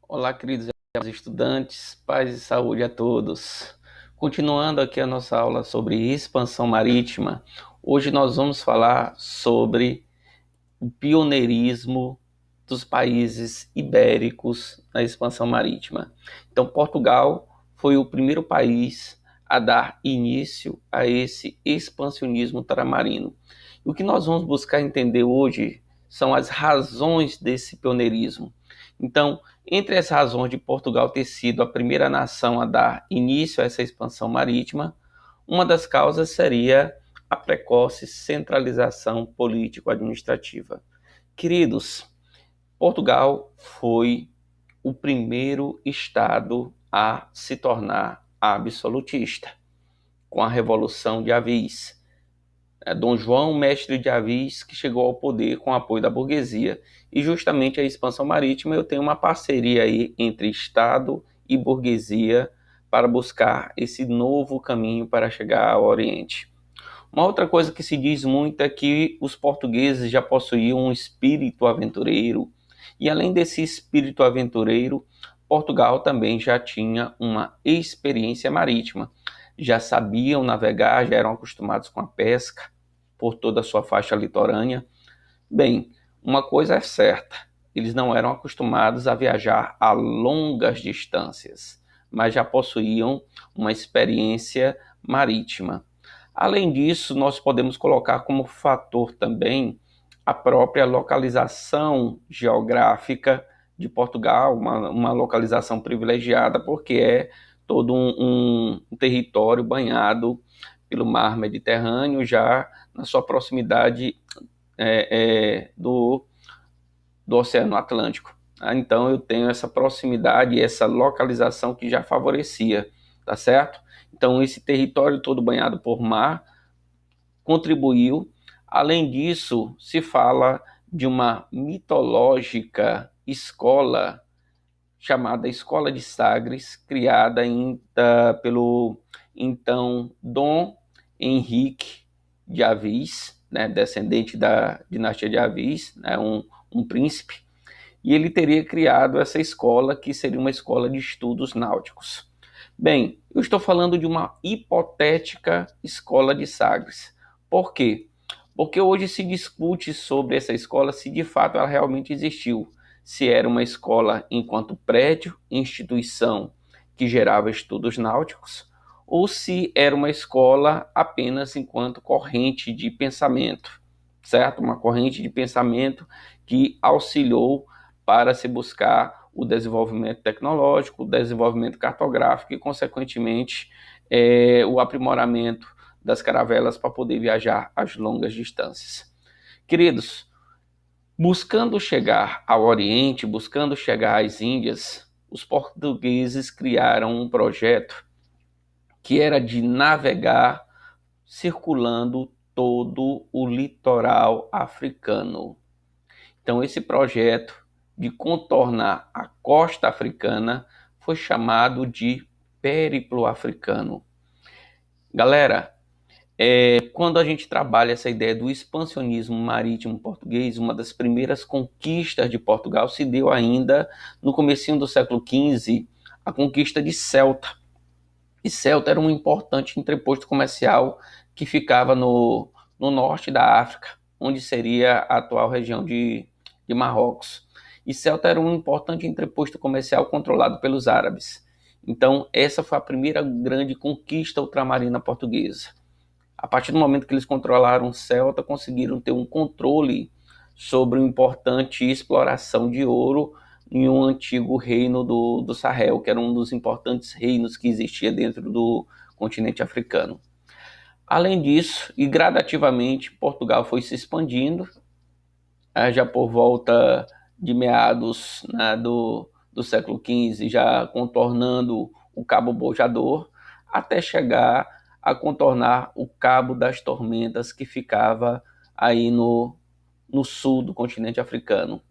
Olá, queridos estudantes, paz e saúde a todos. Continuando aqui a nossa aula sobre expansão marítima, hoje nós vamos falar sobre o pioneirismo dos países ibéricos na expansão marítima. Então, Portugal foi o primeiro país a dar início a esse expansionismo ultramarino. O que nós vamos buscar entender hoje são as razões desse pioneirismo. Então, entre as razões de Portugal ter sido a primeira nação a dar início a essa expansão marítima, uma das causas seria a precoce centralização político-administrativa. Queridos, Portugal foi o primeiro estado a se tornar absolutista, com a Revolução de Avis. Dom João, mestre de Avis, que chegou ao poder com o apoio da burguesia. E justamente a expansão marítima, eu tenho uma parceria aí entre Estado e burguesia para buscar esse novo caminho para chegar ao Oriente. Uma outra coisa que se diz muito é que os portugueses já possuíam um espírito aventureiro, e além desse espírito aventureiro, Portugal também já tinha uma experiência marítima. Já sabiam navegar, já eram acostumados com a pesca por toda a sua faixa litorânea. Bem, uma coisa é certa, eles não eram acostumados a viajar a longas distâncias, mas já possuíam uma experiência marítima. Além disso, nós podemos colocar como fator também a própria localização geográfica de Portugal, uma localização privilegiada, porque é todo um território banhado pelo mar Mediterrâneo, já na sua proximidade do Oceano Atlântico. Então eu tenho essa proximidade e essa localização que já favorecia, tá certo? Então esse território todo banhado por mar contribuiu. Além disso, se fala de uma mitológica escola chamada Escola de Sagres, criada pelo então Dom Henrique de Avis, né, descendente da dinastia de Avis, né, um príncipe, e ele teria criado essa escola, que seria uma escola de estudos náuticos. Bem, eu estou falando de uma hipotética escola de Sagres. Por quê? Porque hoje se discute sobre essa escola, se de fato ela realmente existiu. Se era uma escola enquanto prédio, instituição que gerava estudos náuticos, ou se era uma escola apenas enquanto corrente de pensamento, certo? Uma corrente de pensamento que auxiliou para se buscar o desenvolvimento tecnológico, o desenvolvimento cartográfico e, consequentemente, o aprimoramento das caravelas para poder viajar às longas distâncias. Queridos, buscando chegar ao Oriente, buscando chegar às Índias, os portugueses criaram um projeto que era de navegar circulando todo o litoral africano. Então, esse projeto de contornar a costa africana foi chamado de Périplo Africano. Galera, quando a gente trabalha essa ideia do expansionismo marítimo português, uma das primeiras conquistas de Portugal se deu ainda no comecinho do século XV, a conquista de Celta. E Celta era um importante entreposto comercial que ficava no norte da África, onde seria a atual região de Marrocos. E Celta era um importante entreposto comercial controlado pelos árabes. Então, essa foi a primeira grande conquista ultramarina portuguesa. A partir do momento que eles controlaram Celta, conseguiram ter um controle sobre uma importante exploração de ouro em um antigo reino do Sahel, que era um dos importantes reinos que existia dentro do continente africano. Além disso, e gradativamente, Portugal foi se expandindo, já por volta de meados, né, do século XV, já contornando o Cabo Bojador, até chegar a contornar o Cabo das Tormentas, que ficava aí no sul do continente africano.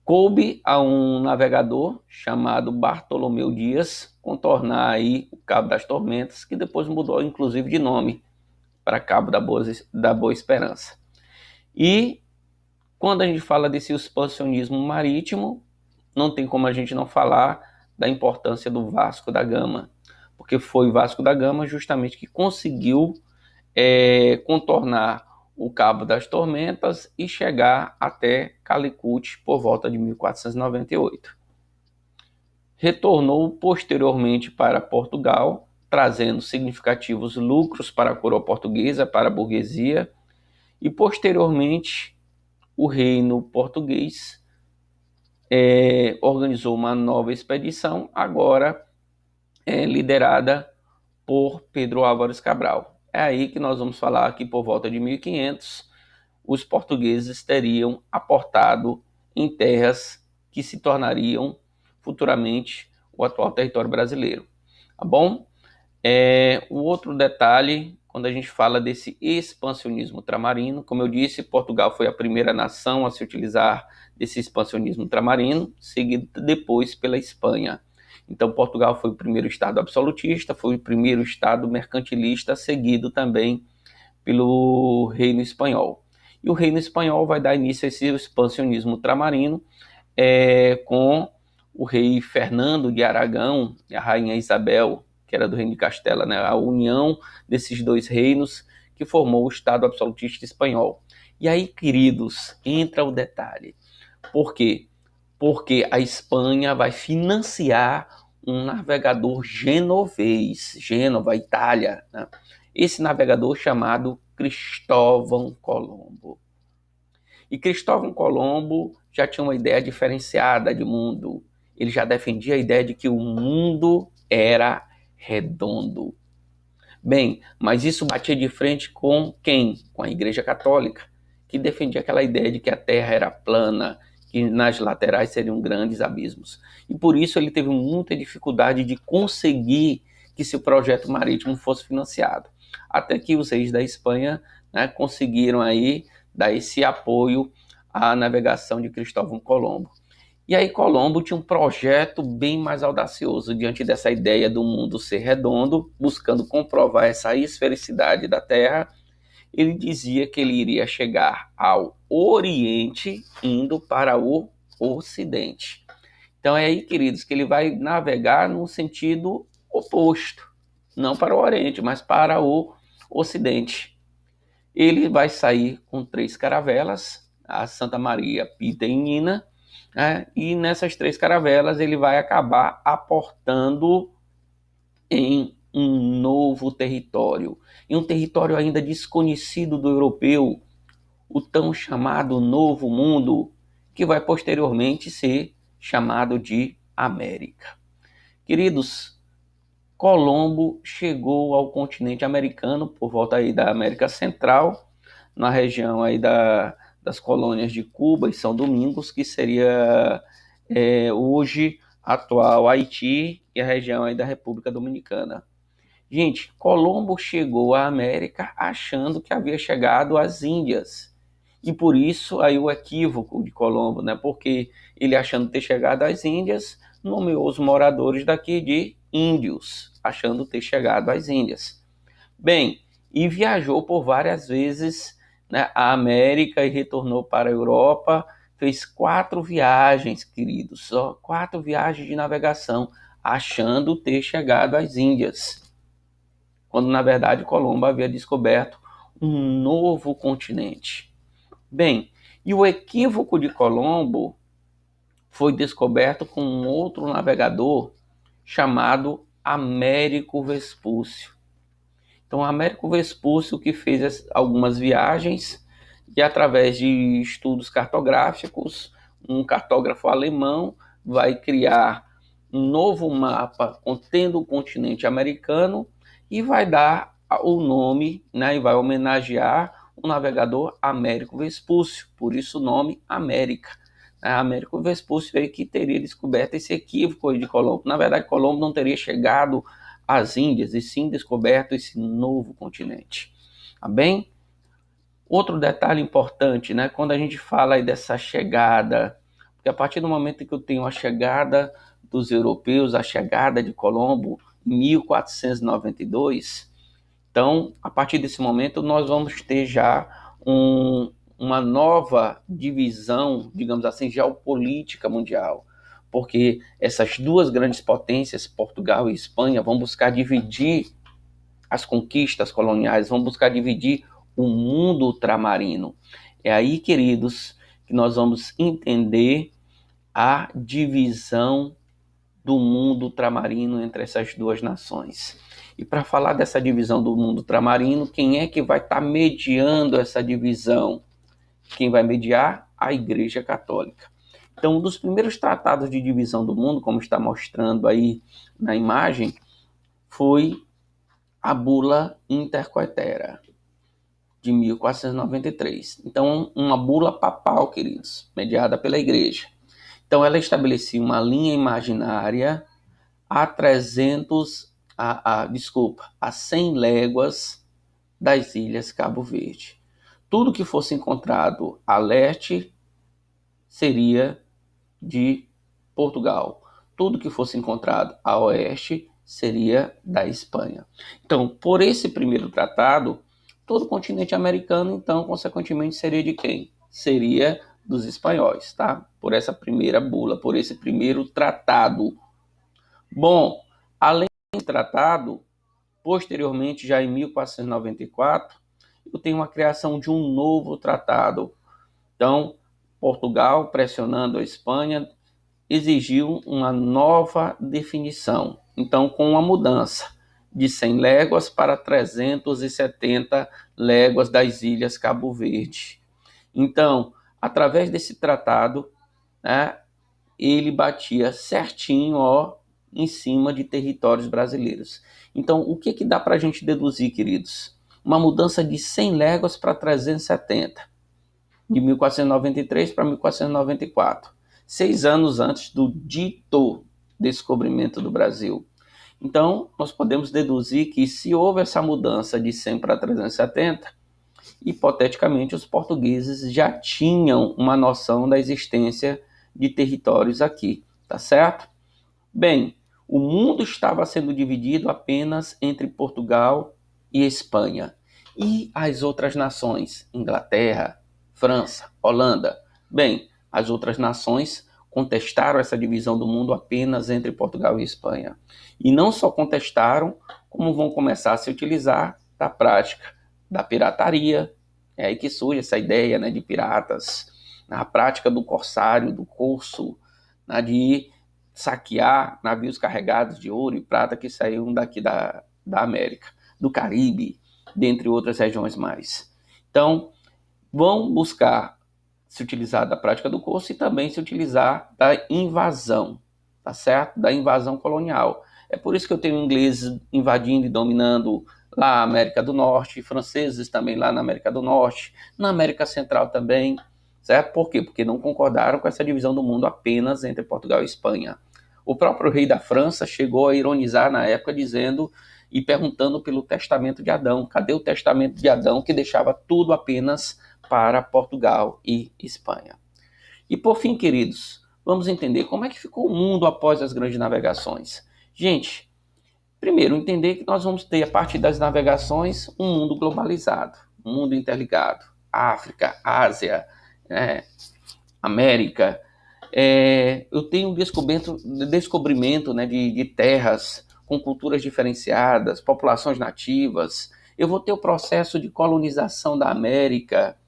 Coube a um navegador chamado Bartolomeu Dias contornar aí o Cabo das Tormentas, que depois mudou inclusive de nome para Cabo da Boa Esperança. E quando a gente fala desse expansionismo marítimo, não tem como a gente não falar da importância do Vasco da Gama, porque foi o Vasco da Gama justamente que conseguiu contornar o Cabo das Tormentas e chegar até Calicut por volta de 1498. Retornou posteriormente para Portugal, trazendo significativos lucros para a coroa portuguesa, para a burguesia, e posteriormente o reino português organizou uma nova expedição, agora liderada por Pedro Álvares Cabral. É aí que nós vamos falar que por volta de 1500 os portugueses teriam aportado em terras que se tornariam futuramente o atual território brasileiro. Tá bom? O outro detalhe, quando a gente fala desse expansionismo ultramarino, como eu disse, Portugal foi a primeira nação a se utilizar desse expansionismo ultramarino, seguido depois pela Espanha. Então, Portugal foi o primeiro estado absolutista, foi o primeiro estado mercantilista, seguido também pelo Reino Espanhol. E o Reino Espanhol vai dar início a esse expansionismo ultramarino com o rei Fernando de Aragão e a rainha Isabel, que era do reino de Castela, né? A união desses dois reinos que formou o Estado absolutista espanhol. E aí, queridos, entra o detalhe. Por quê? Porque a Espanha vai financiar um navegador genovês, Gênova, Itália, né? Esse navegador chamado Cristóvão Colombo. E Cristóvão Colombo já tinha uma ideia diferenciada de mundo. Ele já defendia a ideia de que o mundo era redondo. Bem, mas isso batia de frente com quem? Com a Igreja Católica, que defendia aquela ideia de que a Terra era plana, que nas laterais seriam grandes abismos. E por isso ele teve muita dificuldade de conseguir que seu projeto marítimo fosse financiado. Até que os reis da Espanha, né, conseguiram aí dar esse apoio à navegação de Cristóvão Colombo. E aí Colombo tinha um projeto bem mais audacioso diante dessa ideia do mundo ser redondo, buscando comprovar essa esfericidade da Terra. Ele dizia que ele iria chegar ao Oriente indo para o Ocidente. Então é aí, queridos, que ele vai navegar no sentido oposto, não para o Oriente, mas para o Ocidente. Ele vai sair com 3 caravelas, a Santa Maria, Pita e Nina, né? E nessas 3 caravelas ele vai acabar aportando em um novo território, em um território ainda desconhecido do europeu, o tão chamado Novo Mundo, que vai posteriormente ser chamado de América. Queridos, Colombo chegou ao continente americano por volta aí da América Central, na região aí das colônias de Cuba e São Domingos, que seria hoje atual Haiti e a região aí da República Dominicana. Gente, Colombo chegou à América achando que havia chegado às Índias. E por isso aí o equívoco de Colombo, né? Porque ele achando ter chegado às Índias, nomeou os moradores daqui de índios, achando ter chegado às Índias. Bem, e viajou por várias vezes, né, a América e retornou para a Europa, fez 4 viagens, queridos, só 4 viagens de navegação, achando ter chegado às Índias, quando na verdade Colombo havia descoberto um novo continente. Bem, e o equívoco de Colombo foi descoberto com um outro navegador chamado Américo Vespúcio. Então, Américo Vespúcio que fez algumas viagens e através de estudos cartográficos, um cartógrafo alemão vai criar um novo mapa contendo o continente americano e vai dar o nome, né, e vai homenagear o navegador Américo Vespúcio, por isso o nome América. Américo Vespúcio aí que teria descoberto esse equívoco de Colombo. Na verdade, Colombo não teria chegado às Índias e sim descoberto esse novo continente. Tá bem? Outro detalhe importante, né? Quando a gente fala aí dessa chegada, porque a partir do momento que eu tenho a chegada dos europeus, a chegada de Colombo em 1492, então, a partir desse momento, nós vamos ter já uma nova divisão, digamos assim, geopolítica mundial. porque essas duas grandes potências, Portugal e Espanha, vão buscar dividir as conquistas coloniais, vão buscar dividir o mundo ultramarino. É aí, queridos, que nós vamos entender a divisão do mundo ultramarino entre essas duas nações. E para falar dessa divisão do mundo ultramarino, quem é que vai estar mediando essa divisão? Quem vai mediar? A Igreja Católica. Então, um dos primeiros tratados de divisão do mundo, como está mostrando aí na imagem, foi a Bula Intercoetera, de 1493. Então, uma bula papal, queridos, mediada pela Igreja. Então, ela estabelecia uma linha imaginária a 100 léguas das Ilhas Cabo Verde. Tudo que fosse encontrado a leste seria de Portugal. Tudo que fosse encontrado a oeste seria da Espanha. Então, por esse primeiro tratado, todo o continente americano, então, consequentemente, seria de quem? Seria dos espanhóis, tá? Por essa primeira bula, por esse primeiro tratado. Bom, além do tratado, posteriormente, já em 1494, eu tenho a criação de um novo tratado. Então, Portugal, pressionando a Espanha, exigiu uma nova definição. Então, com uma mudança de 100 léguas para 370 léguas das Ilhas Cabo Verde. Então, através desse tratado, né, ele batia certinho, em cima de territórios brasileiros. Então, o que dá para a gente deduzir, queridos? Uma mudança de 100 léguas para 370, de 1493 para 1494, 6 anos antes do dito descobrimento do Brasil. Então, nós podemos deduzir que se houve essa mudança de 100 para 370, hipoteticamente os portugueses já tinham uma noção da existência de territórios aqui, tá certo? Bem, o mundo estava sendo dividido apenas entre Portugal e Espanha. E as outras nações, Inglaterra, França, Holanda? Bem, as outras nações contestaram essa divisão do mundo apenas entre Portugal e Espanha. E não só contestaram, como vão começar a se utilizar da prática da pirataria. É aí que surge essa ideia, né, de piratas, na prática do corsário, do corso, né, de saquear navios carregados de ouro e prata que saíam daqui da América, do Caribe, dentre outras regiões mais. Então, vão buscar se utilizar da prática do corso e também se utilizar da invasão, tá certo? Da invasão colonial. É por isso que eu tenho ingleses invadindo e dominando lá a América do Norte, franceses também lá na América do Norte, na América Central também, certo? Por quê? Porque não concordaram com essa divisão do mundo apenas entre Portugal e Espanha. O próprio rei da França chegou a ironizar na época, dizendo e perguntando pelo testamento de Adão. Cadê o testamento de Adão que deixava tudo apenas para Portugal e Espanha? E por fim, queridos, vamos entender como é que ficou o mundo após as grandes navegações. Gente, primeiro, entender que nós vamos ter, a partir das navegações, um mundo globalizado, um mundo interligado. África, Ásia, América. Eu tenho um descobrimento, né, de terras com culturas diferenciadas, populações nativas. Eu vou ter o processo de colonização da América.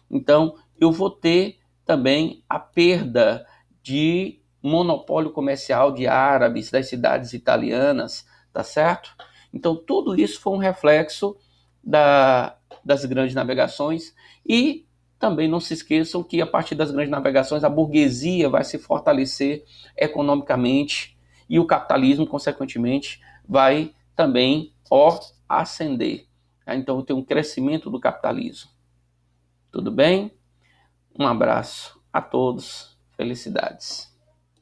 Então, eu vou ter também a perda de monopólio comercial de árabes, das cidades italianas, tá certo? Então, tudo isso foi um reflexo das grandes navegações. E também não se esqueçam que, a partir das grandes navegações, a burguesia vai se fortalecer economicamente e o capitalismo, consequentemente, vai também ascender. Então, tem um crescimento do capitalismo. Tudo bem? Um abraço a todos. Felicidades.